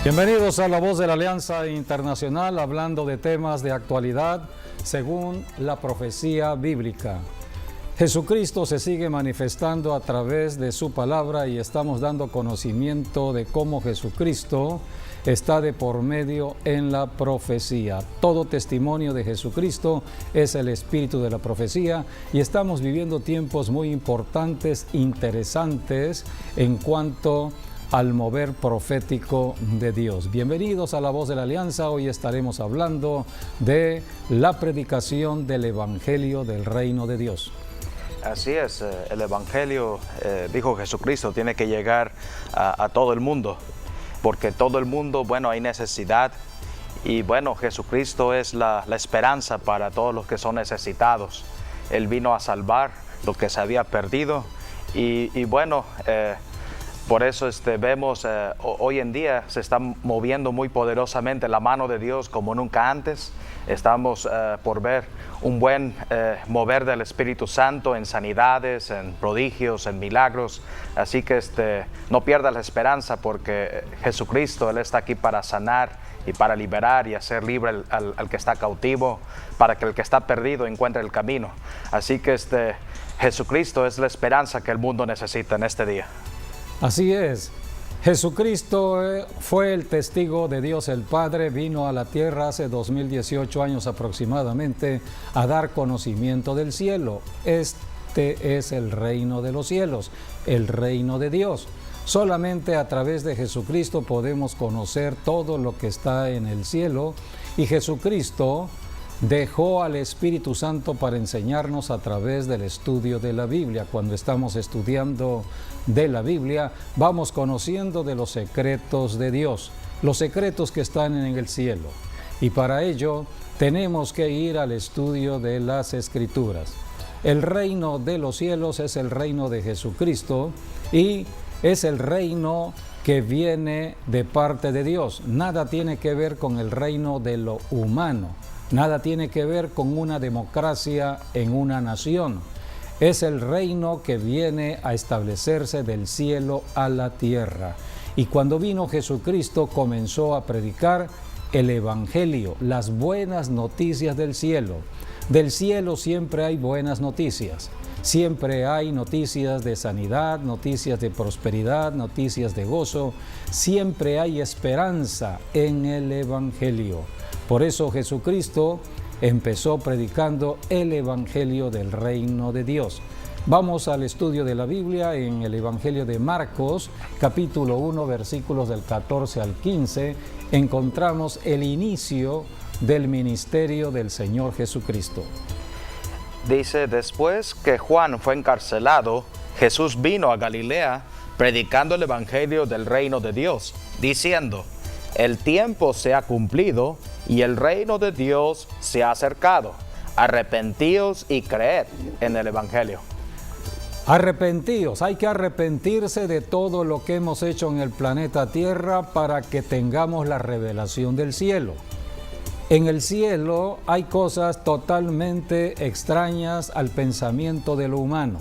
Bienvenidos a La Voz de la Alianza Internacional, hablando de temas de actualidad según la profecía bíblica. Jesucristo se sigue manifestando a través de su palabra y estamos dando conocimiento de cómo Jesucristo está de por medio en la profecía. Todo testimonio de Jesucristo es el espíritu de la profecía y estamos viviendo tiempos muy importantes, interesantes en cuanto al mover profético de Dios. Bienvenidos a La Voz de la Alianza. Hoy estaremos hablando de la predicación del Evangelio del Reino de Dios. Así es, el Evangelio, dijo Jesucristo, tiene que llegar a todo el mundo, porque todo el mundo, hay necesidad y Jesucristo es la esperanza para todos los que son necesitados. Él vino a salvar lo que se había perdido por eso vemos hoy en día se está moviendo muy poderosamente la mano de Dios como nunca antes. Estamos por ver un buen mover del Espíritu Santo en sanidades, en prodigios, en milagros. Así que no pierdas la esperanza, porque Jesucristo, Él está aquí para sanar y para liberar y hacer libre al que está cautivo, para que el que está perdido encuentre el camino. Así que Jesucristo es la esperanza que el mundo necesita en este día. Así es. Jesucristo fue el testigo de Dios el Padre, vino a la tierra hace 2018 años aproximadamente a dar conocimiento del cielo. Este es el reino de los cielos, el reino de Dios. Solamente a través de Jesucristo podemos conocer todo lo que está en el cielo, y Jesucristo dejó al Espíritu Santo para enseñarnos a través del estudio de la Biblia. Cuando estamos estudiando de la Biblia, vamos conociendo de los secretos de Dios, los secretos que están en el cielo. Y para ello tenemos que ir al estudio de las Escrituras. El reino de los cielos es el reino de Jesucristo y es el reino que viene de parte de Dios. Nada tiene que ver con el reino de lo humano. Nada tiene que ver con una democracia en una nación. Es el reino que viene a establecerse del cielo a la tierra. Y cuando vino Jesucristo, comenzó a predicar el Evangelio, las buenas noticias del cielo. Del cielo siempre hay buenas noticias. Siempre hay noticias de sanidad, noticias de prosperidad, noticias de gozo. Siempre hay esperanza en el Evangelio. Por eso Jesucristo empezó predicando el Evangelio del Reino de Dios. Vamos al estudio de la Biblia en el Evangelio de Marcos, capítulo 1, versículos del 14 al 15. Encontramos el inicio del ministerio del Señor Jesucristo. Dice: después que Juan fue encarcelado, Jesús vino a Galilea predicando el Evangelio del Reino de Dios, diciendo: el tiempo se ha cumplido y el reino de Dios se ha acercado. Arrepentíos y creed en el Evangelio. Arrepentíos, hay que arrepentirse de todo lo que hemos hecho en el planeta Tierra para que tengamos la revelación del cielo. En el cielo hay cosas totalmente extrañas al pensamiento de lo humano.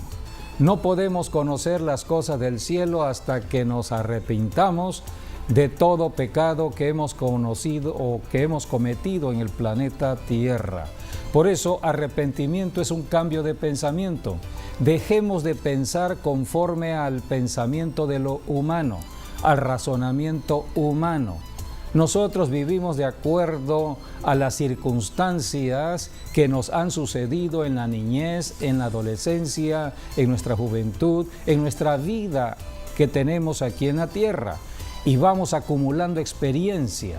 No podemos conocer las cosas del cielo hasta que nos arrepintamos de todo pecado que hemos conocido o que hemos cometido en el planeta Tierra. Por eso, arrepentimiento es un cambio de pensamiento. Dejemos de pensar conforme al pensamiento de lo humano, al razonamiento humano. Nosotros vivimos de acuerdo a las circunstancias que nos han sucedido en la niñez, en la adolescencia, en nuestra juventud, en nuestra vida que tenemos aquí en la tierra. Y vamos acumulando experiencia,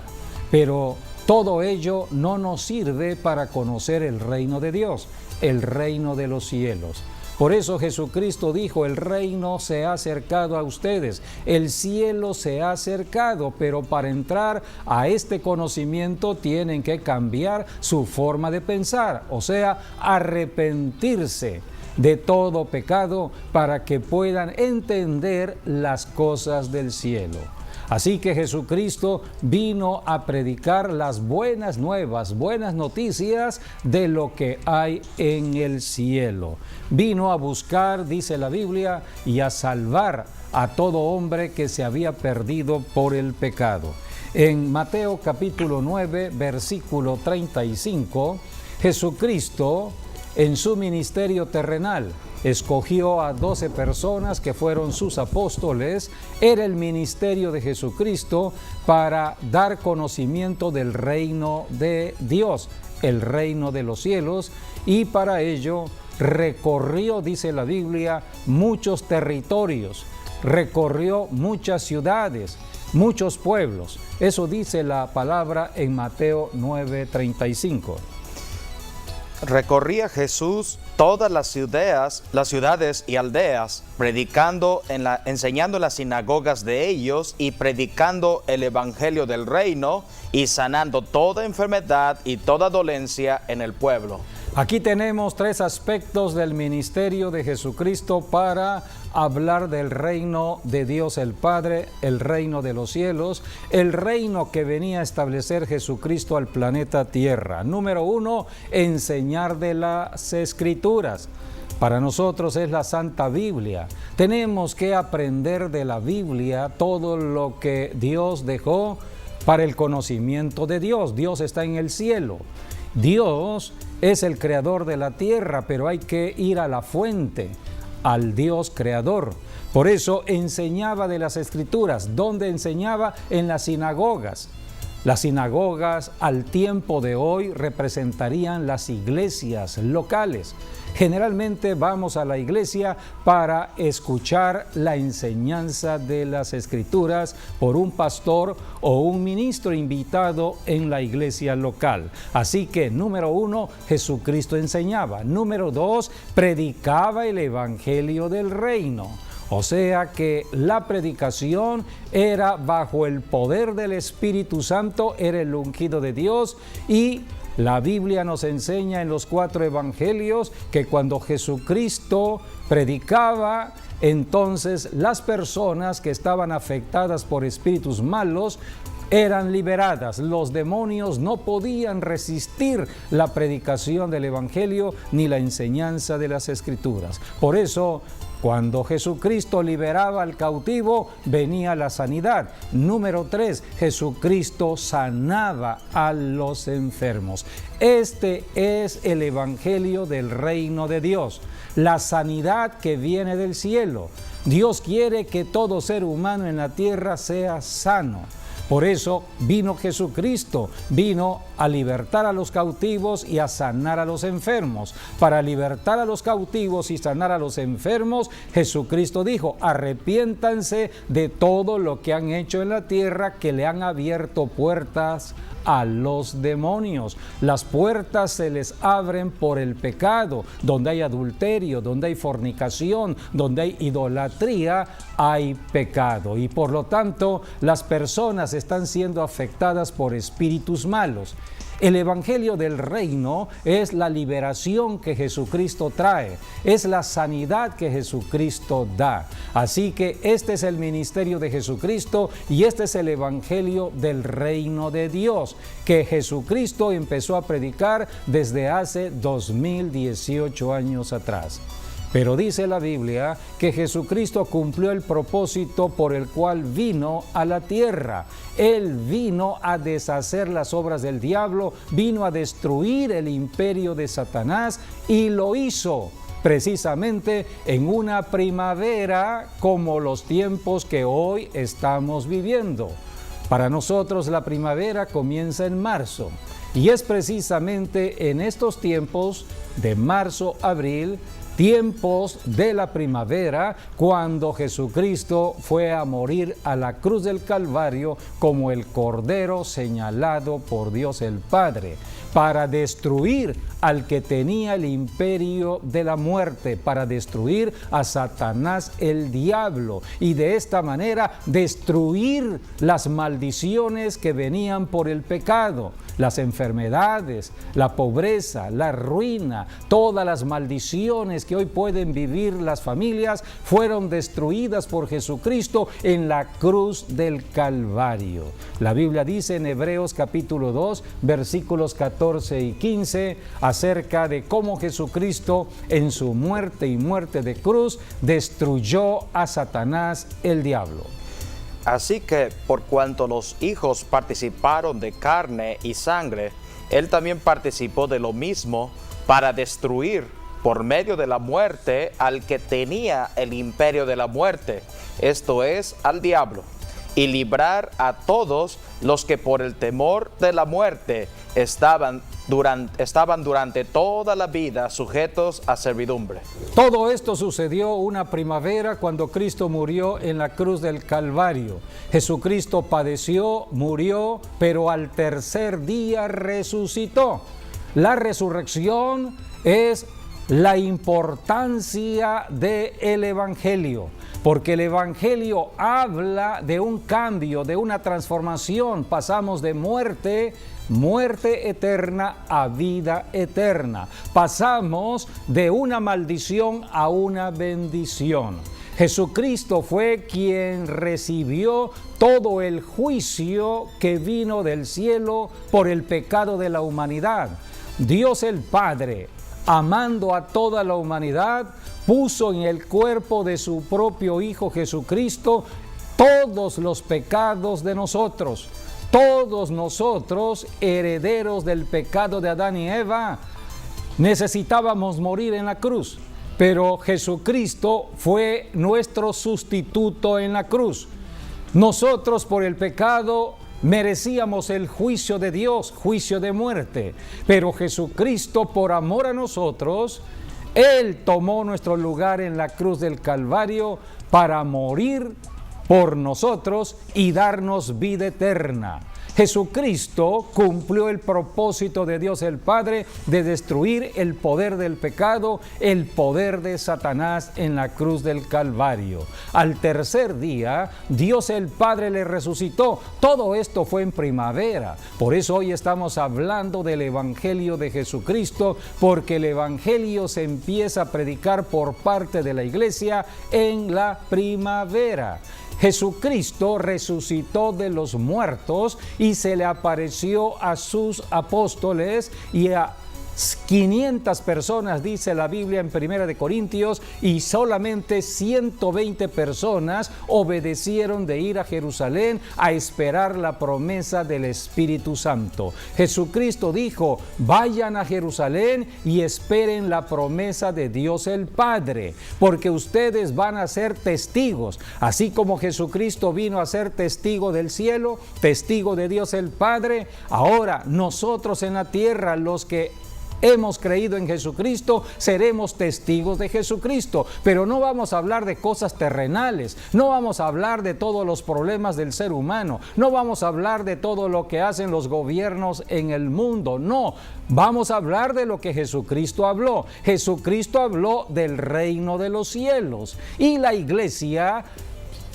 pero todo ello no nos sirve para conocer el reino de Dios, el reino de los cielos. Por eso Jesucristo dijo: el reino se ha acercado a ustedes, el cielo se ha acercado, pero para entrar a este conocimiento tienen que cambiar su forma de pensar, o sea, arrepentirse de todo pecado para que puedan entender las cosas del cielo. Así que Jesucristo vino a predicar las buenas nuevas, buenas noticias de lo que hay en el cielo. Vino a buscar, dice la Biblia, y a salvar a todo hombre que se había perdido por el pecado. En Mateo capítulo 9, versículo 35, Jesucristo en su ministerio terrenal escogió a 12 personas que fueron sus apóstoles. Era el ministerio de Jesucristo para dar conocimiento del reino de Dios, el reino de los cielos, y para ello recorrió, dice la Biblia, muchos territorios, recorrió muchas ciudades, muchos pueblos. Eso dice la palabra en Mateo 9:35. Recorría Jesús todas las ciudades y aldeas, enseñando en las sinagogas de ellos y predicando el evangelio del reino y sanando toda enfermedad y toda dolencia en el pueblo. Aquí tenemos 3 aspectos del ministerio de Jesucristo para hablar del reino de Dios el Padre, el reino de los cielos, el reino que venía a establecer Jesucristo al planeta Tierra. Número 1, enseñar de las Escrituras. Para nosotros es la Santa Biblia. Tenemos que aprender de la Biblia todo lo que Dios dejó para el conocimiento de Dios. Dios está en el cielo. Dios es el creador de la tierra, pero hay que ir a la fuente, al Dios creador. Por eso enseñaba de las Escrituras. ¿Dónde enseñaba? En las sinagogas. Las sinagogas al tiempo de hoy representarían las iglesias locales. Generalmente vamos a la iglesia para escuchar la enseñanza de las Escrituras por un pastor o un ministro invitado en la iglesia local. Así que, número 1, Jesucristo enseñaba. Número 2, predicaba el evangelio del reino. O sea que la predicación era bajo el poder del Espíritu Santo, era el ungido de Dios, y la Biblia nos enseña en los 4 evangelios que cuando Jesucristo predicaba, entonces las personas que estaban afectadas por espíritus malos eran liberadas. Los demonios no podían resistir la predicación del evangelio ni la enseñanza de las Escrituras. Por eso, cuando Jesucristo liberaba al cautivo, venía la sanidad. Número 3, Jesucristo sanaba a los enfermos. Este es el evangelio del reino de Dios, la sanidad que viene del cielo. Dios quiere que todo ser humano en la tierra sea sano. Por eso vino Jesucristo, vino a libertar a los cautivos y a sanar a los enfermos. Para libertar a los cautivos y sanar a los enfermos, Jesucristo dijo: arrepiéntanse de todo lo que han hecho en la tierra, que le han abierto puertas a los demonios. Las puertas se les abren por el pecado. Donde hay adulterio, donde hay fornicación, donde hay idolatría, hay pecado. Y por lo tanto, las personas están siendo afectadas por espíritus malos. El evangelio del reino es la liberación que Jesucristo trae, es la sanidad que Jesucristo da. Así que este es el ministerio de Jesucristo y este es el evangelio del reino de Dios que Jesucristo empezó a predicar desde hace 2018 años atrás. Pero dice la Biblia que Jesucristo cumplió el propósito por el cual vino a la tierra. Él vino a deshacer las obras del diablo, vino a destruir el imperio de Satanás y lo hizo precisamente en una primavera como los tiempos que hoy estamos viviendo. Para nosotros la primavera comienza en marzo y es precisamente en estos tiempos de marzo, abril, tiempos de la primavera, cuando Jesucristo fue a morir a la cruz del Calvario como el Cordero señalado por Dios el Padre, para destruir al que tenía el imperio de la muerte, para destruir a Satanás el diablo y de esta manera destruir las maldiciones que venían por el pecado, las enfermedades, la pobreza, la ruina, todas las maldiciones que hoy pueden vivir las familias fueron destruidas por Jesucristo en la cruz del Calvario. La Biblia dice en Hebreos capítulo 2, versículos 14 y 15, acerca de cómo Jesucristo en su muerte y muerte de cruz destruyó a Satanás el diablo. Así que por cuanto los hijos participaron de carne y sangre, Él también participó de lo mismo para destruir por medio de la muerte al que tenía el imperio de la muerte, esto es, al diablo, y librar a todos los que por el temor de la muerte estaban durante toda la vida sujetos a servidumbre. Todo esto sucedió una primavera cuando Cristo murió en la cruz del Calvario. Jesucristo padeció, murió, pero al tercer día resucitó. La resurrección es la importancia del Evangelio, porque el Evangelio habla de un cambio, de una transformación. Pasamos de muerte eterna a vida eterna. Pasamos de una maldición a una bendición. Jesucristo fue quien recibió todo el juicio que vino del cielo por el pecado de la humanidad. Dios el Padre, amando a toda la humanidad, puso en el cuerpo de su propio Hijo Jesucristo todos los pecados de nosotros. Todos nosotros, herederos del pecado de Adán y Eva, necesitábamos morir en la cruz, pero Jesucristo fue nuestro sustituto en la cruz. Nosotros por el pecado merecíamos el juicio de Dios, juicio de muerte, pero Jesucristo por amor a nosotros, Él tomó nuestro lugar en la cruz del Calvario para morir por nosotros y darnos vida eterna. Jesucristo cumplió el propósito de Dios el Padre de destruir el poder del pecado, el poder de Satanás en la cruz del Calvario. Al tercer día, Dios el Padre le resucitó. Todo esto fue en primavera. Por eso hoy estamos hablando del Evangelio de Jesucristo, porque el Evangelio se empieza a predicar por parte de la iglesia en la primavera. Jesucristo resucitó de los muertos y se le apareció a sus apóstoles y a 500 personas, dice la Biblia en 1 Corintios, y solamente 120 personas obedecieron de ir a Jerusalén a esperar la promesa del Espíritu Santo. Jesucristo dijo: vayan a Jerusalén y esperen la promesa de Dios el Padre, porque ustedes van a ser testigos, así como Jesucristo vino a ser testigo del cielo, testigo de Dios el Padre. Ahora nosotros en la tierra, los que hemos creído en Jesucristo, seremos testigos de Jesucristo, pero no vamos a hablar de cosas terrenales, no vamos a hablar de todos los problemas del ser humano, no vamos a hablar de todo lo que hacen los gobiernos en el mundo, no, vamos a hablar de lo que Jesucristo habló. Jesucristo habló del reino de los cielos y la iglesia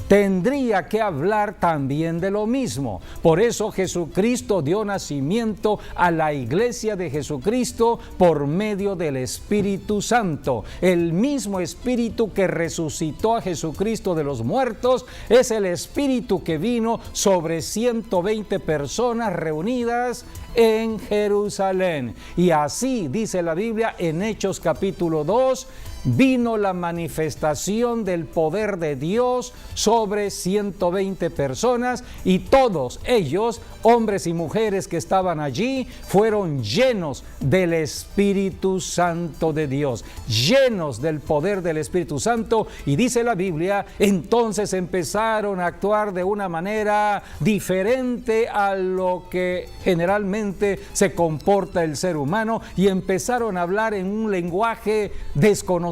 tendría que hablar también de lo mismo. Por eso Jesucristo dio nacimiento a la iglesia de Jesucristo por medio del Espíritu Santo. El mismo Espíritu que resucitó a Jesucristo de los muertos es el Espíritu que vino sobre 120 personas reunidas en Jerusalén. Y así dice la Biblia en Hechos capítulo 2, vino la manifestación del poder de Dios sobre 120 personas y todos ellos, hombres y mujeres que estaban allí, fueron llenos del Espíritu Santo de Dios, llenos del poder del Espíritu Santo. Y dice la Biblia, entonces empezaron a actuar de una manera diferente a lo que generalmente se comporta el ser humano y empezaron a hablar en un lenguaje desconocido.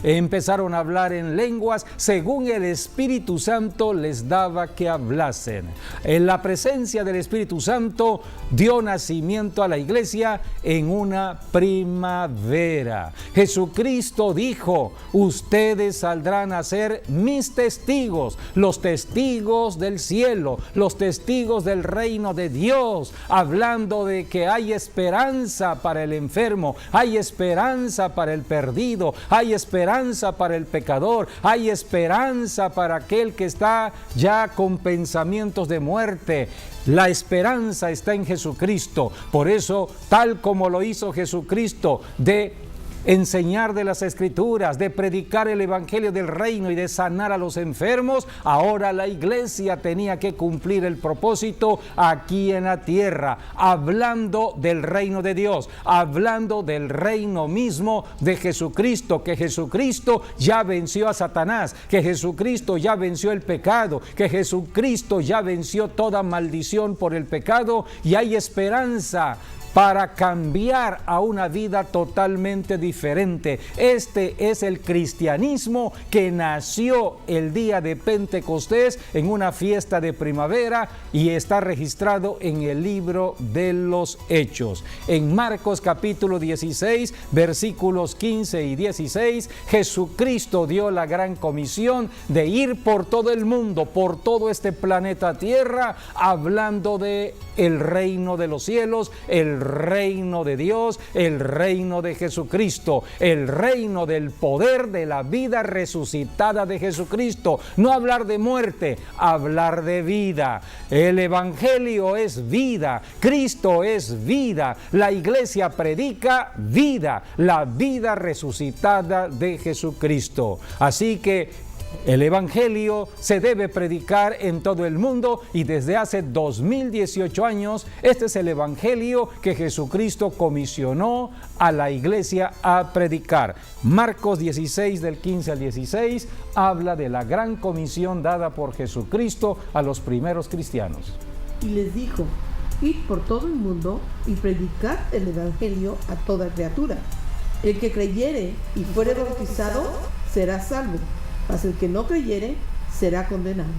Empezaron a hablar en lenguas según el Espíritu Santo les daba que hablasen. En la presencia del Espíritu Santo dio nacimiento a la iglesia en una primavera. Jesucristo dijo: ustedes saldrán a ser mis testigos, los testigos del cielo, los testigos del reino de Dios, hablando de que hay esperanza para el enfermo, hay esperanza para el perdido, hay esperanza para el pecador, hay esperanza para aquel que está ya con pensamientos de muerte. La esperanza está en Jesucristo. Por eso, tal como lo hizo Jesucristo de enseñar de las Escrituras, de predicar el Evangelio del reino y de sanar a los enfermos, ahora la iglesia tenía que cumplir el propósito aquí en la tierra, hablando del reino de Dios, hablando del reino mismo de Jesucristo, que Jesucristo ya venció a Satanás, que Jesucristo ya venció el pecado, que Jesucristo ya venció toda maldición por el pecado, y hay esperanza para cambiar a una vida totalmente diferente. Este es el cristianismo que nació el día de Pentecostés en una fiesta de primavera y está registrado en el libro de los Hechos. En Marcos capítulo 16, versículos 15 y 16, Jesucristo dio la gran comisión de ir por todo el mundo, por todo este planeta Tierra, hablando de el reino de los cielos, el reino de Dios, el reino de Jesucristo, el reino del poder de la vida resucitada de Jesucristo. No hablar de muerte, hablar de vida. El Evangelio es vida, Cristo es vida, la iglesia predica vida, la vida resucitada de Jesucristo. Así que el Evangelio se debe predicar en todo el mundo, y desde hace 2018 años, este es el Evangelio que Jesucristo comisionó a la iglesia a predicar. Marcos 16 del 15 al 16 habla de la gran comisión dada por Jesucristo a los primeros cristianos. Y les dijo: id por todo el mundo y predicad el Evangelio a toda criatura. El que creyere y fuere bautizado será salvo, mas el que no creyere será condenado.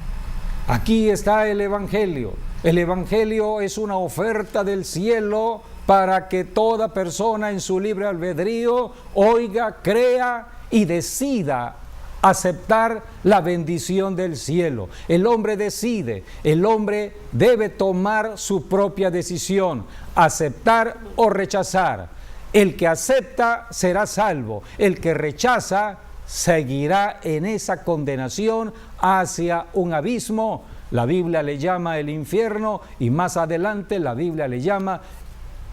Aquí está el Evangelio. El Evangelio es una oferta del cielo para que toda persona en su libre albedrío oiga, crea y decida aceptar la bendición del cielo. El hombre decide, el hombre debe tomar su propia decisión, aceptar o rechazar. El que acepta será salvo, el que rechaza seguirá en esa condenación hacia un abismo. La Biblia le llama el infierno, y más adelante la Biblia le llama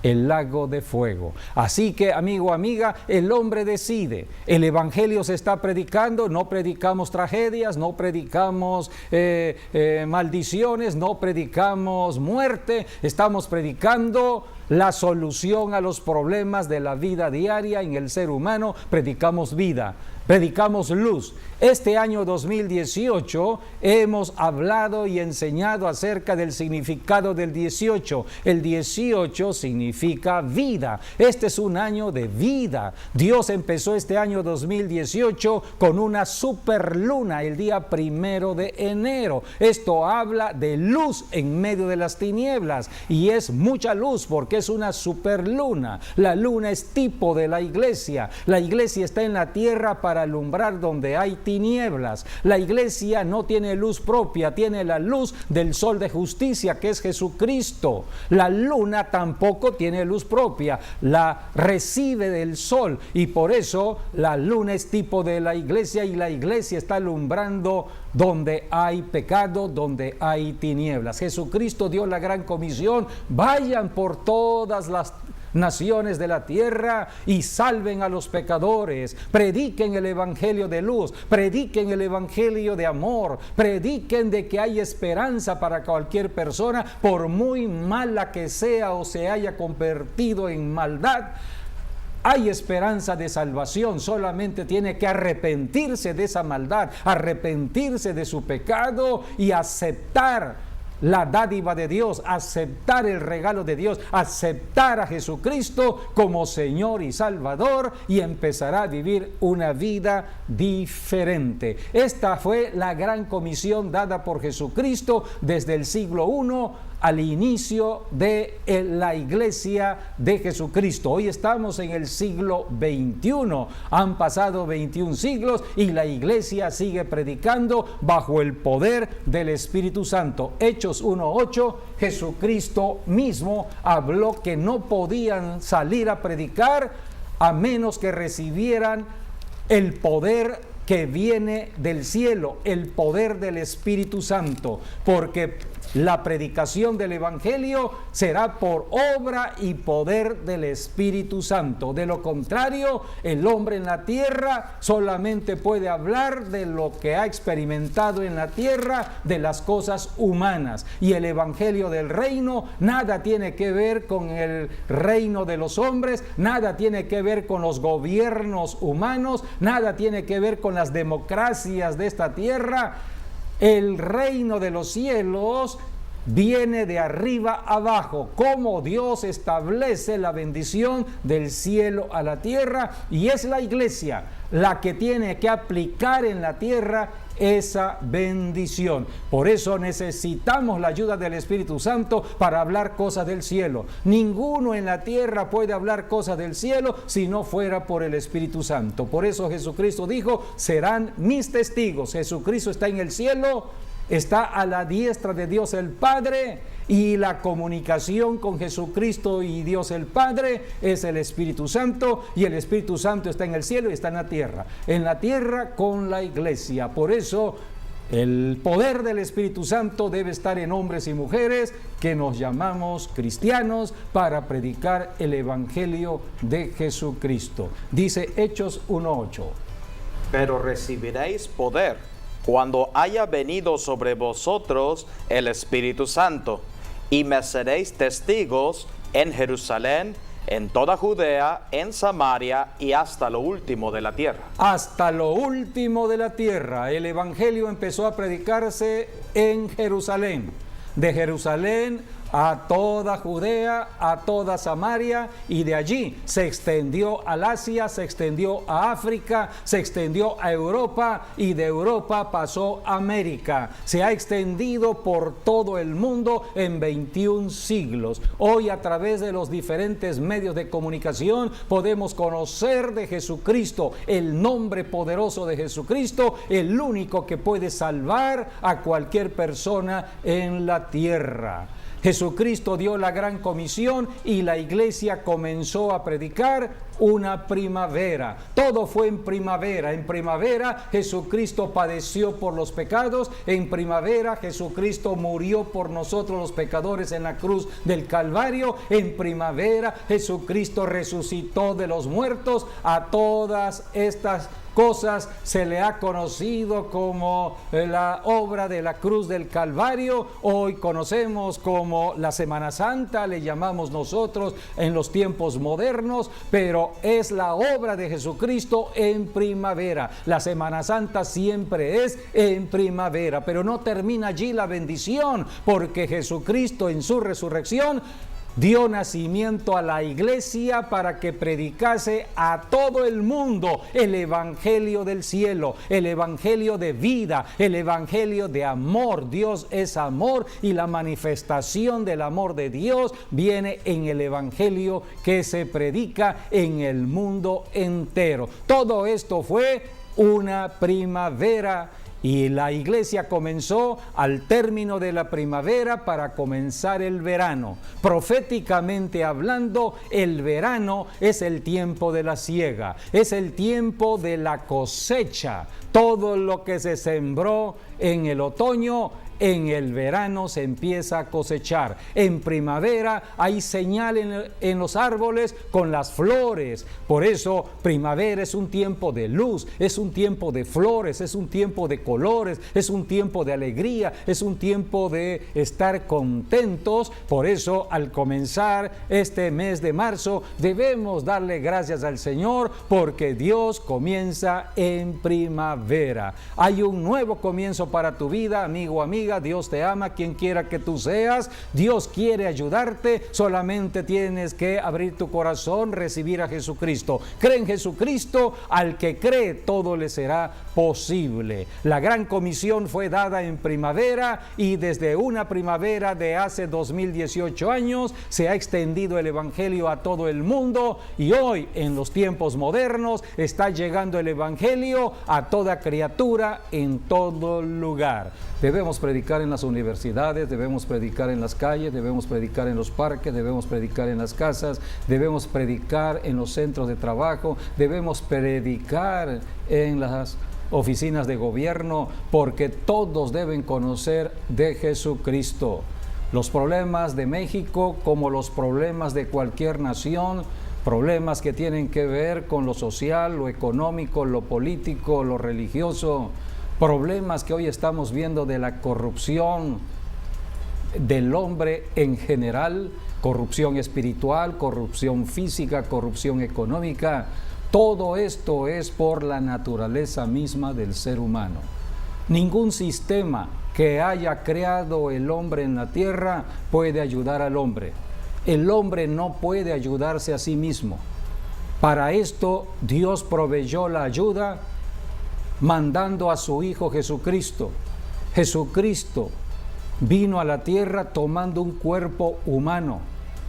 el lago de fuego. Así que, amigo, amiga, el hombre decide. El Evangelio se está predicando, no predicamos tragedias, no predicamos maldiciones, no predicamos muerte, estamos predicando la solución a los problemas de la vida diaria en el ser humano. Predicamos vida, predicamos luz. Este año 2018 hemos hablado y enseñado acerca del significado del 18. El 18 significa vida. Este es un año de vida. Dios empezó este año 2018 con una superluna el día 1 de enero. Esto habla de luz en medio de las tinieblas, y es mucha luz porque es una superluna. La luna es tipo de la iglesia. La iglesia está en la tierra para alumbrar donde hay tinieblas. La iglesia no tiene luz propia, tiene la luz del sol de justicia, que es Jesucristo. La luna tampoco tiene luz propia, la recibe del sol, y por eso la luna es tipo de la iglesia, y la iglesia está alumbrando donde hay pecado, donde hay tinieblas. Jesucristo dio la gran comisión: vayan por todas las naciones de la tierra y salven a los pecadores, prediquen el evangelio de luz, prediquen el evangelio de amor, prediquen de que hay esperanza para cualquier persona, por muy mala que sea o se haya convertido en maldad. Hay esperanza de salvación, solamente tiene que arrepentirse de esa maldad, arrepentirse de su pecado y aceptar la dádiva de Dios, aceptar el regalo de Dios, aceptar a Jesucristo como Señor y Salvador, y empezará a vivir una vida diferente. Esta fue la gran comisión dada por Jesucristo desde el siglo I al inicio de la iglesia de Jesucristo. Hoy estamos en el siglo XXI, han pasado 21 siglos y la iglesia sigue predicando bajo el poder del Espíritu Santo. Hechos 1:8, Jesucristo mismo habló que no podían salir a predicar a menos que recibieran el poder que viene del cielo, el poder del Espíritu Santo, porque la predicación del Evangelio será por obra y poder del Espíritu Santo. De lo contrario, el hombre en la tierra solamente puede hablar de lo que ha experimentado en la tierra, de las cosas humanas. Y el Evangelio del reino nada tiene que ver con el reino de los hombres, nada tiene que ver con los gobiernos humanos, nada tiene que ver con las democracias de esta tierra. El reino de los cielos viene de arriba abajo, como Dios establece la bendición del cielo a la tierra, y es la iglesia la que tiene que aplicar en la tierra esa bendición. Por eso necesitamos la ayuda del Espíritu Santo para hablar cosas del cielo. Ninguno en la tierra puede hablar cosas del cielo si no fuera por el Espíritu Santo. Por eso Jesucristo dijo: serán mis testigos. Jesucristo está en el cielo, está a la diestra de Dios el Padre, y la comunicación con Jesucristo y Dios el Padre es el Espíritu Santo, y el Espíritu Santo está en el cielo y está en la tierra con la iglesia. Por eso el poder del Espíritu Santo debe estar en hombres y mujeres que nos llamamos cristianos para predicar el Evangelio de Jesucristo. Dice Hechos 1:8: pero recibiréis poder cuando haya venido sobre vosotros el Espíritu Santo, y me seréis testigos en Jerusalén, en toda Judea, en Samaria y hasta lo último de la tierra. Hasta lo último de la tierra. El Evangelio empezó a predicarse en Jerusalén. De Jerusalén a toda Judea, a toda Samaria, y de allí se extendió al Asia, se extendió a África, se extendió a Europa, y de Europa pasó a América. Se ha extendido por todo el mundo en 21 siglos. Hoy, a través de los diferentes medios de comunicación, podemos conocer de Jesucristo, el nombre poderoso de Jesucristo, el único que puede salvar a cualquier persona en la tierra. Jesucristo dio la gran comisión y la iglesia comenzó a predicar una primavera. Todo fue en primavera. En primavera Jesucristo padeció por los pecados. En primavera Jesucristo murió por nosotros los pecadores en la cruz del Calvario. En primavera Jesucristo resucitó de los muertos. A todas estas cosas se le ha conocido como la obra de la cruz del Calvario. Hoy conocemos como la Semana Santa, le llamamos nosotros en los tiempos modernos, pero es la obra de Jesucristo en primavera. La Semana Santa siempre es en primavera, pero no termina allí la bendición, porque Jesucristo en su resurrección dio nacimiento a la iglesia para que predicase a todo el mundo el evangelio del cielo, el evangelio de vida, el evangelio de amor. Dios es amor y la manifestación del amor de Dios viene en el evangelio que se predica en el mundo entero. Todo esto fue una primavera. Y la iglesia comenzó al término de la primavera para comenzar el verano. Proféticamente hablando, el verano es el tiempo de la siega, es el tiempo de la cosecha. Todo lo que se sembró en el otoño, en el verano se empieza a cosechar. En primavera hay señal en los árboles con las flores. Por eso primavera es un tiempo de luz, es un tiempo de flores, es un tiempo de colores, es un tiempo de alegría, es un tiempo de estar contentos. Por eso, al comenzar este mes de marzo, debemos darle gracias al Señor, porque Dios comienza en primavera. Hay un nuevo comienzo para tu vida, amigo, amiga. Dios te ama, quien quiera que tú seas. Dios quiere ayudarte. Solamente tienes que abrir tu corazón, recibir a Jesucristo. Cree en Jesucristo. Al que cree, todo le será posible. La gran comisión fue dada en primavera, y desde una primavera de hace 2018 años se ha extendido el evangelio a todo el mundo, y hoy, en los tiempos modernos, está llegando el evangelio a toda criatura en todo lugar. Debemos predicar en las universidades, debemos predicar en las calles, debemos predicar en los parques, debemos predicar en las casas, debemos predicar en los centros de trabajo, debemos predicar en las oficinas de gobierno, porque todos deben conocer de Jesucristo. Los problemas de México, como los problemas de cualquier nación, problemas que tienen que ver con lo social, lo económico, lo político, lo religioso, problemas que hoy estamos viendo de la corrupción del hombre en general, corrupción espiritual, corrupción física, corrupción económica. Todo esto es por la naturaleza misma del ser humano. Ningún sistema que haya creado el hombre en la tierra puede ayudar al hombre. El hombre no puede ayudarse a sí mismo. Para esto Dios proveyó la ayuda mandando a su Hijo Jesucristo. Jesucristo vino a la tierra tomando un cuerpo humano,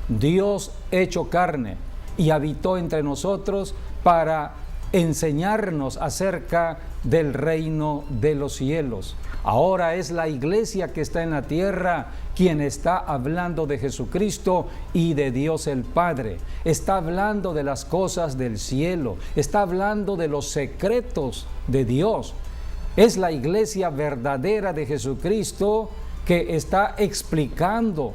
Dios hecho carne, y habitó entre nosotros para enseñarnos acerca del reino de los cielos. Ahora es la iglesia que está en la tierra quien está hablando de Jesucristo y de Dios el Padre. Está hablando de las cosas del cielo, está hablando de los secretos de Dios. Es la iglesia verdadera de Jesucristo que está explicando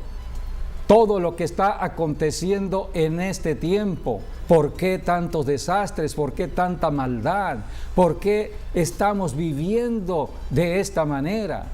todo lo que está aconteciendo en este tiempo. ¿Por qué tantos desastres? ¿Por qué tanta maldad? ¿Por qué estamos viviendo de esta manera?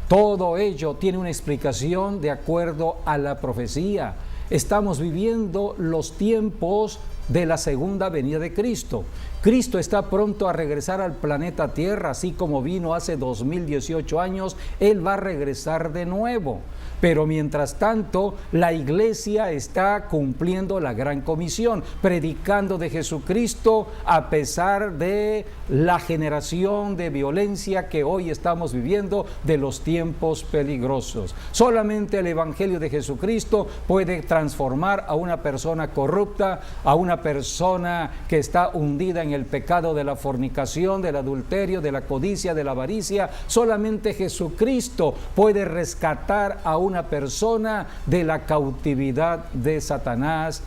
Todo ello tiene una explicación de acuerdo a la profecía. Estamos viviendo los tiempos de la segunda venida de Cristo. Cristo está pronto a regresar al planeta Tierra, así como vino hace 2018 años, Él va a regresar de nuevo. Pero mientras tanto, la iglesia está cumpliendo la gran comisión, predicando de Jesucristo a pesar de la generación de violencia que hoy estamos viviendo, de los tiempos peligrosos. Solamente el Evangelio de Jesucristo puede transformar a una persona corrupta, a una persona que está hundida en el pecado de la fornicación, del adulterio, de la codicia, de la avaricia. Solamente Jesucristo puede rescatar a una persona de la cautividad de Satanás,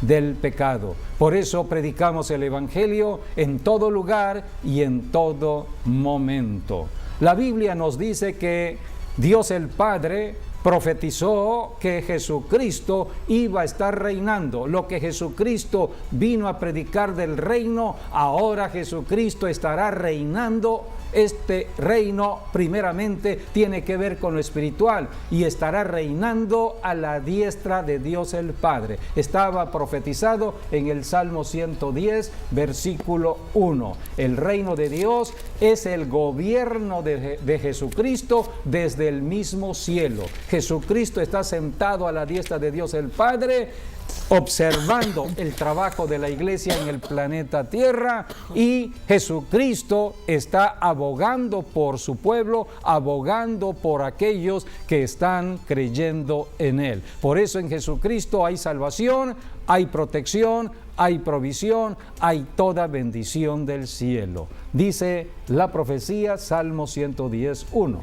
del pecado. Por eso predicamos el Evangelio en todo lugar y en todo momento. La Biblia nos dice que Dios el Padre profetizó que Jesucristo iba a estar reinando. Lo que Jesucristo vino a predicar del reino, ahora Jesucristo estará reinando. Este reino primeramente tiene que ver con lo espiritual y estará reinando a la diestra de Dios el Padre. Estaba profetizado en el Salmo 110, versículo 1. El reino de Dios es el gobierno de Jesucristo desde el mismo cielo. Jesucristo está sentado a la diestra de Dios el Padre, observando el trabajo de la iglesia en el planeta Tierra, y Jesucristo está abogando por su pueblo, abogando por aquellos que están creyendo en Él. Por eso en Jesucristo hay salvación, hay protección, hay provisión, hay toda bendición del cielo. Dice la profecía, Salmo 110:1.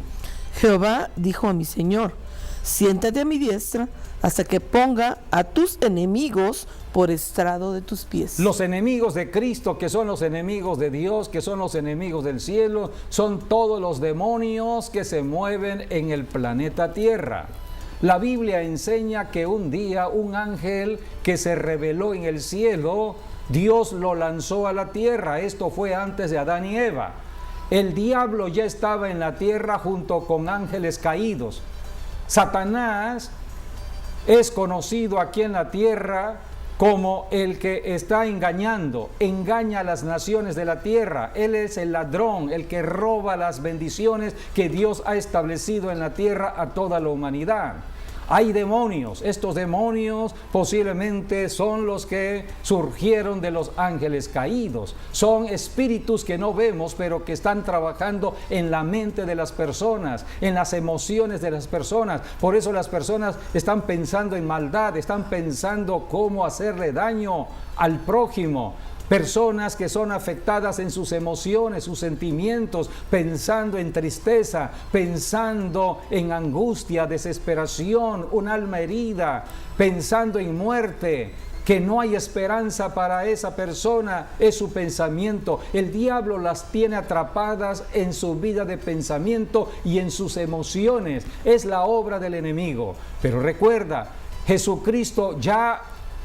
Jehová dijo a mi Señor: siéntate a mi diestra hasta que ponga a tus enemigos por estrado de tus pies. Los enemigos de Cristo, que son los enemigos de Dios, que son los enemigos del cielo, son todos los demonios que se mueven en el planeta Tierra. La Biblia enseña que un día un ángel que se rebeló en el cielo, Dios lo lanzó a la tierra. Esto fue antes de Adán y Eva. El diablo ya estaba en la tierra junto con ángeles caídos. Satanás es conocido aquí en la tierra como el que está engañando, engaña a las naciones de la tierra. Él es el ladrón, el que roba las bendiciones que Dios ha establecido en la tierra a toda la humanidad. Hay demonios, estos demonios posiblemente son los que surgieron de los ángeles caídos. Son espíritus que no vemos, pero que están trabajando en la mente de las personas, en las emociones de las personas. Por eso las personas están pensando en maldad, están pensando cómo hacerle daño al prójimo. Personas que son afectadas en sus emociones, sus sentimientos, pensando en tristeza, pensando en angustia, desesperación, un alma herida, pensando en muerte, que no hay esperanza para esa persona, es su pensamiento. El diablo las tiene atrapadas en su vida de pensamiento y en sus emociones. Es la obra del enemigo. Pero recuerda, Jesucristo ya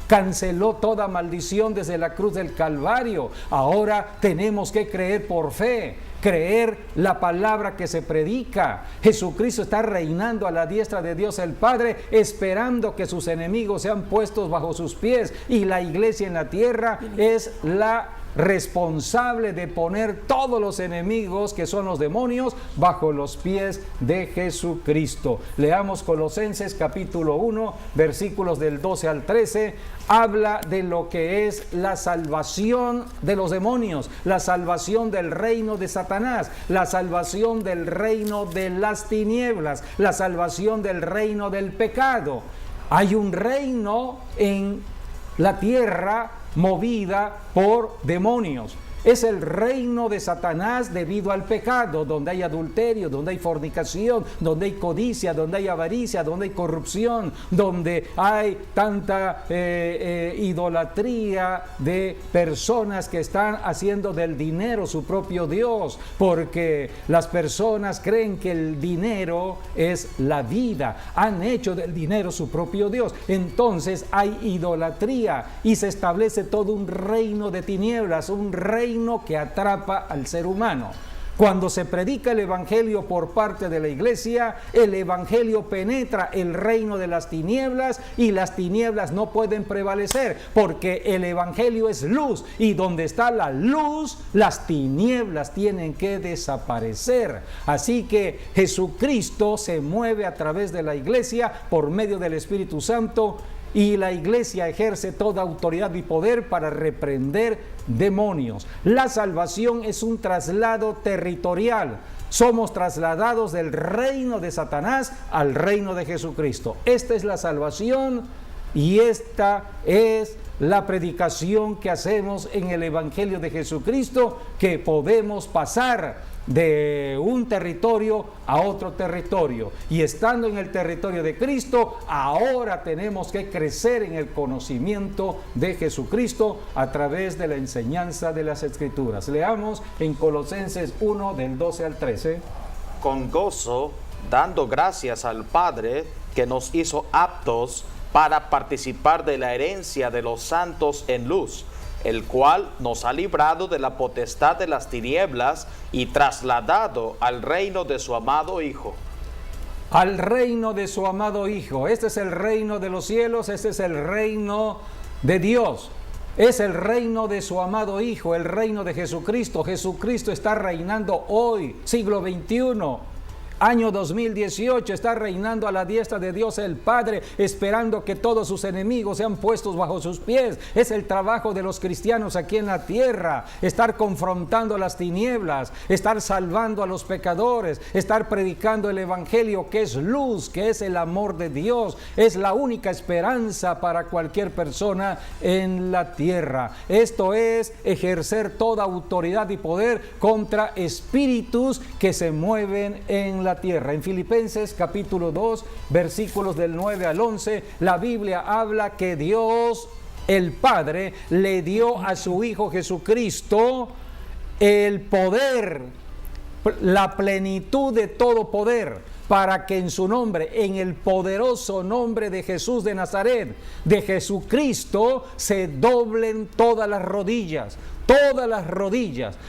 canceló toda maldición desde la cruz del Calvario. Ahora tenemos que creer por fe, creer la palabra que se predica. Jesucristo está reinando a la diestra de Dios el Padre, esperando que sus enemigos sean puestos bajo sus pies, y la iglesia en la tierra es la responsable de poner todos los enemigos, que son los demonios, bajo los pies de Jesucristo. Leamos Colosenses capítulo 1, versículos del 12 al 13. Habla de lo que es la salvación de los demonios, la salvación del reino de Satanás, la salvación del reino de las tinieblas, la salvación del reino del pecado. Hay un reino en la tierra movida por demonios. Es el reino de Satanás debido al pecado, donde hay adulterio, donde hay fornicación, donde hay codicia, donde hay avaricia, donde hay corrupción, donde hay tanta idolatría de personas que están haciendo del dinero su propio Dios, porque las personas creen que el dinero es la vida, han hecho del dinero su propio Dios. Entonces hay idolatría y se establece todo un reino de tinieblas, un reino que atrapa al ser humano. Cuando se predica el evangelio por parte de la iglesia, el evangelio penetra el reino de las tinieblas y las tinieblas no pueden prevalecer, porque el evangelio es luz, y donde está la luz, las tinieblas tienen que desaparecer. Así que Jesucristo se mueve a través de la iglesia por medio del Espíritu Santo, y la iglesia ejerce toda autoridad y poder para reprender demonios. La salvación es un traslado territorial. Somos trasladados del reino de Satanás al reino de Jesucristo. Esta es la salvación y esta es la predicación que hacemos en el Evangelio de Jesucristo, que podemos pasar de un territorio a otro territorio, y estando en el territorio de Cristo, ahora tenemos que crecer en el conocimiento de Jesucristo a través de la enseñanza de las Escrituras. Leamos en Colosenses 1 del 12 al 13. Con gozo, dando gracias al Padre que nos hizo aptos para participar de la herencia de los santos en luz, el cual nos ha librado de la potestad de las tinieblas y trasladado al reino de su amado Hijo. Al reino de su amado Hijo. Este es el reino de los cielos, este es el reino de Dios. Es el reino de su amado Hijo, el reino de Jesucristo. Jesucristo está reinando hoy, siglo XXI. Año 2018, está reinando a la diestra de Dios el Padre, esperando que todos sus enemigos sean puestos bajo sus pies. Es el trabajo de los cristianos aquí en la tierra, estar confrontando las tinieblas, estar salvando a los pecadores, estar predicando el evangelio, que es luz, que es el amor de Dios, es la única esperanza para cualquier persona en la tierra. Esto es ejercer toda autoridad y poder contra espíritus que se mueven en la tierra. En Filipenses capítulo 2, versículos del 9 al 11, la Biblia habla que Dios, el Padre, le dio a su Hijo Jesucristo el poder, la plenitud de todo poder, para que en su nombre, en el poderoso nombre de Jesús de Nazaret, de Jesucristo, se doblen todas las rodillas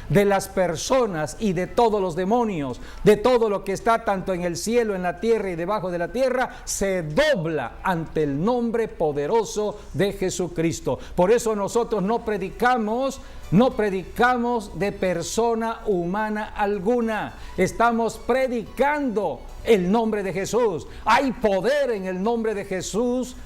de las personas y de todos los demonios, de todo lo que está tanto en el cielo, en la tierra y debajo de la tierra, se dobla ante el nombre poderoso de Jesucristo. Por eso nosotros no predicamos de persona humana alguna, estamos predicando el nombre de Jesús. Hay poder en el nombre de Jesús,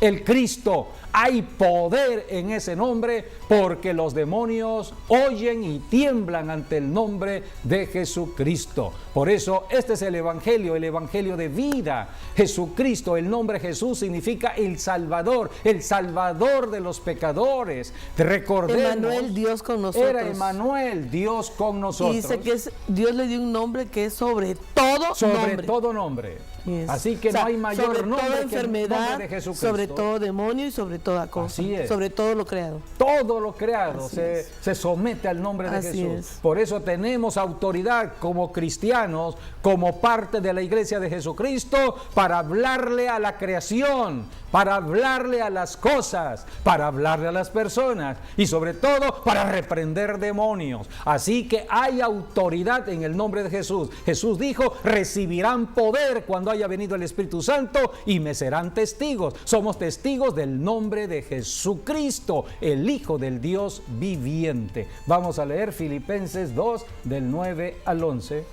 el Cristo. Hay poder en ese nombre, porque los demonios oyen y tiemblan ante el nombre de Jesucristo. Por eso este es el evangelio de vida. Jesucristo, el nombre Jesús significa el Salvador de los pecadores. Recordemos, Emmanuel, Dios con nosotros. Era Emmanuel, Dios con nosotros. Y dice que Dios le dio un nombre que es sobre todo nombre. Todo nombre. Yes. Así que no hay mayor nombre que el nombre de Jesucristo. Sobre todo demonio y sobre toda cosa. Así es. Sobre todo lo creado. Todo lo creado se somete al nombre de Así Jesús. es. Por eso tenemos autoridad como cristianos, como parte de la iglesia de Jesucristo, para hablarle a la creación, para hablarle a las cosas, para hablarle a las personas y sobre todo para reprender demonios. Así que hay autoridad en el nombre de Jesús. Jesús dijo: recibirán poder cuando haya venido el Espíritu Santo y me serán testigos. Somos testigos del nombre de Jesucristo, el Hijo del Dios viviente. Vamos a leer Filipenses 2 del 9 al 11.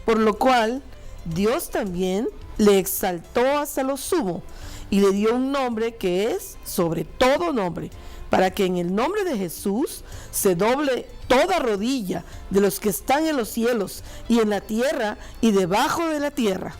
Por lo cual, Dios también le exaltó hasta lo sumo y le dio un nombre que es sobre todo nombre, para que en el nombre de Jesús se doble toda rodilla de los que están en los cielos y en la tierra y debajo de la tierra.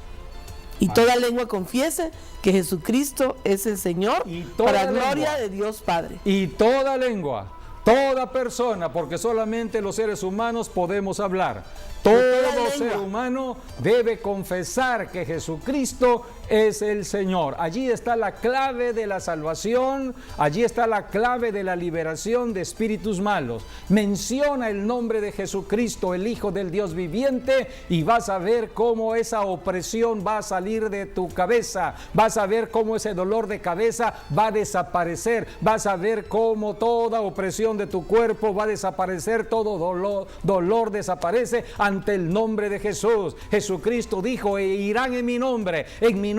Y toda lengua confiese que Jesucristo es el Señor, para gloria de Dios Padre. Y toda lengua, toda persona, porque solamente los seres humanos podemos hablar. Todo ser humano debe confesar que Jesucristo es el Señor. Allí está la clave de la salvación, allí está la clave de la liberación de espíritus malos. Menciona el nombre de Jesucristo, el Hijo del Dios viviente, y vas a ver cómo esa opresión va a salir de tu cabeza. Vas a ver cómo ese dolor de cabeza va a desaparecer. Vas a ver cómo toda opresión de tu cuerpo va a desaparecer. Todo dolor desaparece ante el nombre de Jesús. Jesucristo dijo: e irán en mi nombre, en mi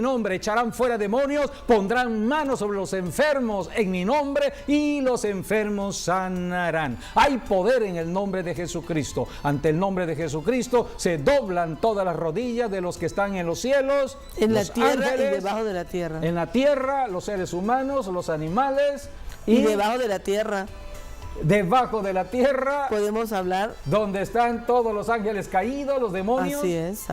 nombre echarán fuera demonios, pondrán manos sobre los enfermos en mi nombre y los enfermos sanarán. Hay poder en el nombre de Jesucristo. Ante el nombre de Jesucristo se doblan todas las rodillas de los que están en los cielos, en la tierra ángeles, y debajo de la tierra. En la tierra, los seres humanos, los animales y debajo de la tierra. Debajo de la tierra podemos hablar donde están todos los ángeles caídos, los demonios,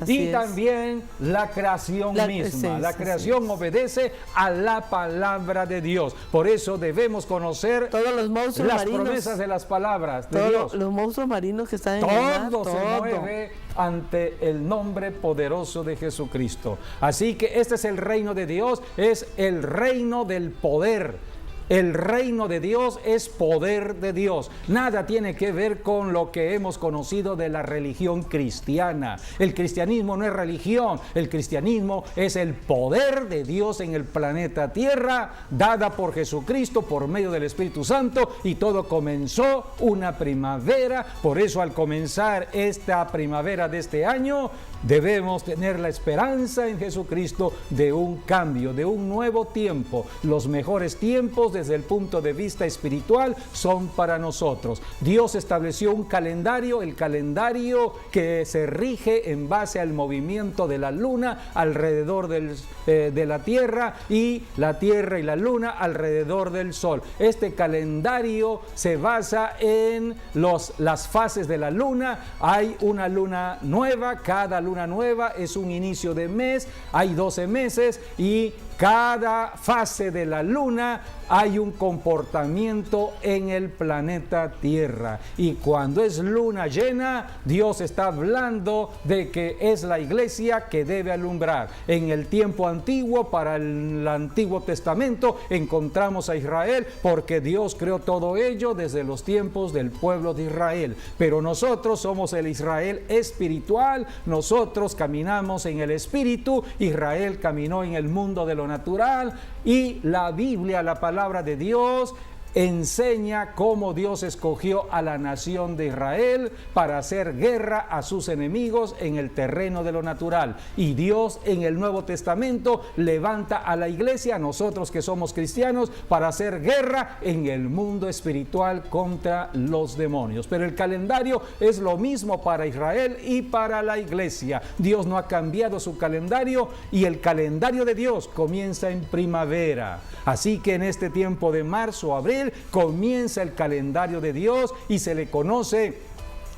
y también la creación misma. La creación obedece a la palabra de Dios. Por eso debemos conocer todos los monstruos las marinos, promesas de las palabras de todos Dios. Los monstruos marinos que están en el mar, todo se mueve ante el nombre poderoso de Jesucristo. Así que este es el reino de Dios, es el reino del poder. El reino de Dios es poder de Dios. Nada tiene que ver con lo que hemos conocido de la religión cristiana. El cristianismo no es religión. El cristianismo es el poder de Dios en el planeta Tierra, dada por Jesucristo por medio del Espíritu Santo, y todo comenzó una primavera. Por eso, al comenzar esta primavera de este año, debemos tener la esperanza en Jesucristo de un cambio, de un nuevo tiempo. Los mejores tiempos desde el punto de vista espiritual son para nosotros. Dios estableció un calendario, el calendario que se rige en base al movimiento de la luna alrededor de la tierra, y la tierra y la luna alrededor del sol. Este calendario se basa en las fases de la luna. Hay una luna nueva, cada luna nueva es un inicio de mes, hay 12 meses, y cada fase de la luna hay un comportamiento en el planeta Tierra. Y cuando es luna llena, Dios está hablando de que es la iglesia que debe alumbrar. En el tiempo antiguo, para el Antiguo Testamento, encontramos a Israel, porque Dios creó todo ello desde los tiempos del pueblo de Israel. Pero nosotros somos el Israel espiritual, nosotros caminamos en el espíritu. Israel caminó en el mundo de lo natural, y la Biblia, la palabra de Dios, enseña cómo Dios escogió a la nación de Israel para hacer guerra a sus enemigos en el terreno de lo natural. Y Dios en el Nuevo Testamento levanta a la iglesia, nosotros que somos cristianos, para hacer guerra en el mundo espiritual contra los demonios. Pero el calendario es lo mismo para Israel y para la iglesia. Dios no ha cambiado su calendario, y el calendario de Dios comienza en primavera. Así que en este tiempo de marzo o abril comienza el calendario de Dios, y se le conoce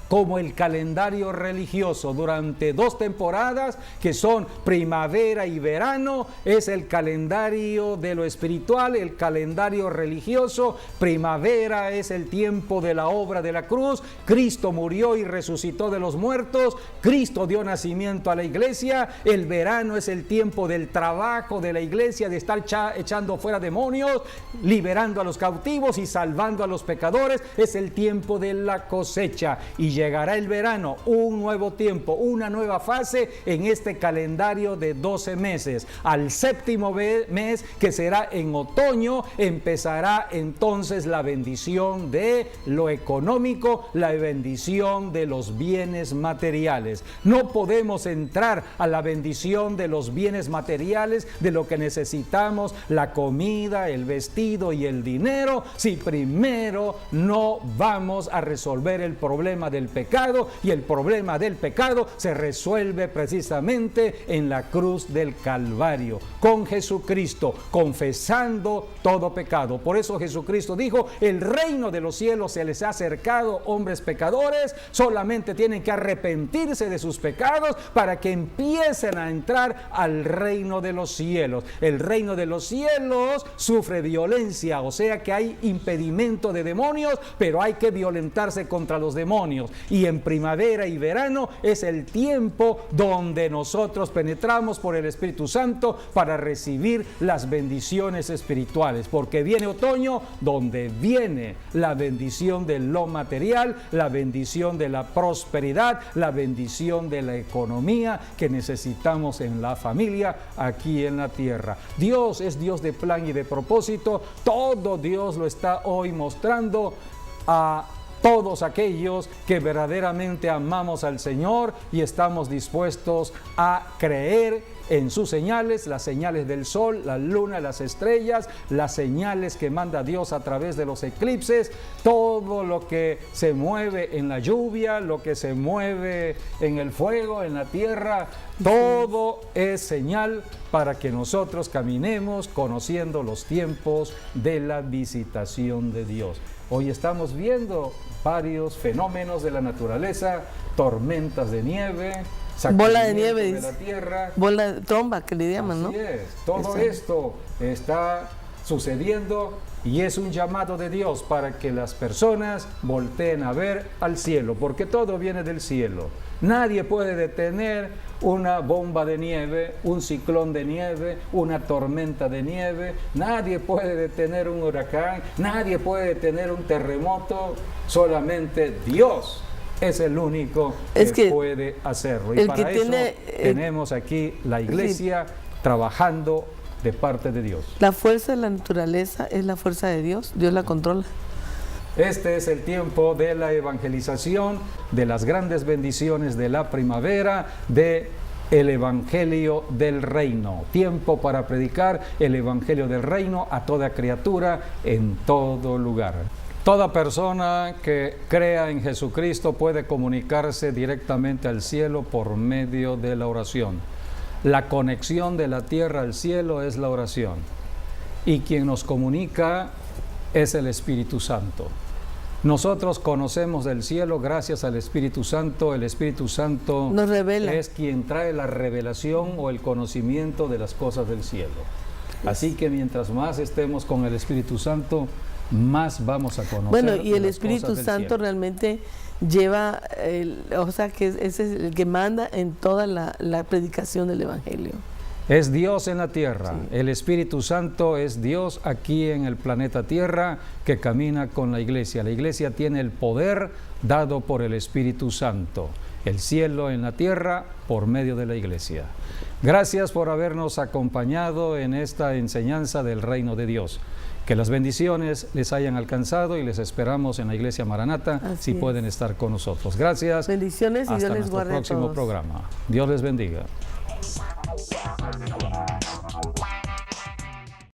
como el calendario religioso durante 2 temporadas, que son primavera y verano. Es el calendario de lo espiritual, el calendario religioso. Primavera es el tiempo de la obra de la cruz. Cristo murió y resucitó de los muertos. Cristo dio nacimiento a la iglesia. El verano es el tiempo del trabajo de la iglesia, de estar echando fuera demonios, liberando a los cautivos y salvando a los pecadores. Es el tiempo de la cosecha, y llegará el verano, un nuevo tiempo, una nueva fase en este calendario de 12 meses. Al 7º mes, que será en otoño, empezará entonces la bendición de lo económico, la bendición de los bienes materiales. No podemos entrar a la bendición de los bienes materiales, de lo que necesitamos, la comida, el vestido y el dinero, si primero no vamos a resolver el problema del pecado. Y el problema del pecado se resuelve precisamente en la cruz del Calvario, con Jesucristo, confesando todo pecado. Por eso Jesucristo dijo: el reino de los cielos se les ha acercado, hombres pecadores, solamente tienen que arrepentirse de sus pecados para que empiecen a entrar al reino de los cielos. El reino de los cielos sufre violencia, o sea que hay impedimento de demonios, pero hay que violentarse contra los demonios. Y en primavera y verano es el tiempo donde nosotros penetramos por el Espíritu Santo para recibir las bendiciones espirituales, porque viene otoño, donde viene la bendición de lo material, la bendición de la prosperidad, la bendición de la economía que necesitamos en la familia aquí en la tierra. Dios es Dios de plan y de propósito. Todo Dios lo está hoy mostrando a todos aquellos que verdaderamente amamos al Señor y estamos dispuestos a creer en sus señales, las señales del sol, la luna, las estrellas, las señales que manda Dios a través de los eclipses, todo lo que se mueve en la lluvia, lo que se mueve en el fuego, en la tierra, todo es señal para que nosotros caminemos conociendo los tiempos de la visitación de Dios. Hoy estamos viendo varios fenómenos de la naturaleza, tormentas de nieve, bola de nieve, de la tierra, bola de tromba que le llaman, ¿no? Así es, todo esto está sucediendo y es un llamado de Dios para que las personas volteen a ver al cielo, porque todo viene del cielo. Nadie puede detener una bomba de nieve, un ciclón de nieve, una tormenta de nieve. Nadie puede detener un huracán, nadie puede detener un terremoto. Solamente Dios es el único que puede hacerlo. Y para eso tenemos aquí la iglesia trabajando de parte de Dios. La fuerza de la naturaleza es la fuerza de Dios, Dios la controla. Este es el tiempo de la evangelización, de las grandes bendiciones de la primavera, de el evangelio del reino. Tiempo para predicar el evangelio del reino a toda criatura en todo lugar. Toda persona que crea en Jesucristo puede comunicarse directamente al cielo por medio de la oración. La conexión de la tierra al cielo es la oración. Y quien nos comunica es el Espíritu Santo. Nosotros conocemos del cielo gracias al Espíritu Santo. El Espíritu Santo nos revela. Es quien trae la revelación o el conocimiento de las cosas del cielo. Así que mientras más estemos con el Espíritu Santo, más vamos a conocer. Bueno, y el Espíritu Santo realmente lleva, o sea, que ese es el que manda en toda la predicación del Evangelio. Es Dios en la tierra. Sí. El Espíritu Santo es Dios aquí en el planeta Tierra que camina con la iglesia. La iglesia tiene el poder dado por el Espíritu Santo. El cielo en la tierra por medio de la iglesia. Gracias por habernos acompañado en esta enseñanza del reino de Dios. Que las bendiciones les hayan alcanzado y les esperamos en la iglesia Maranata si pueden estar con nosotros. Gracias. Bendiciones y Dios les guarde. Hasta nuestro próximo programa. Dios les bendiga.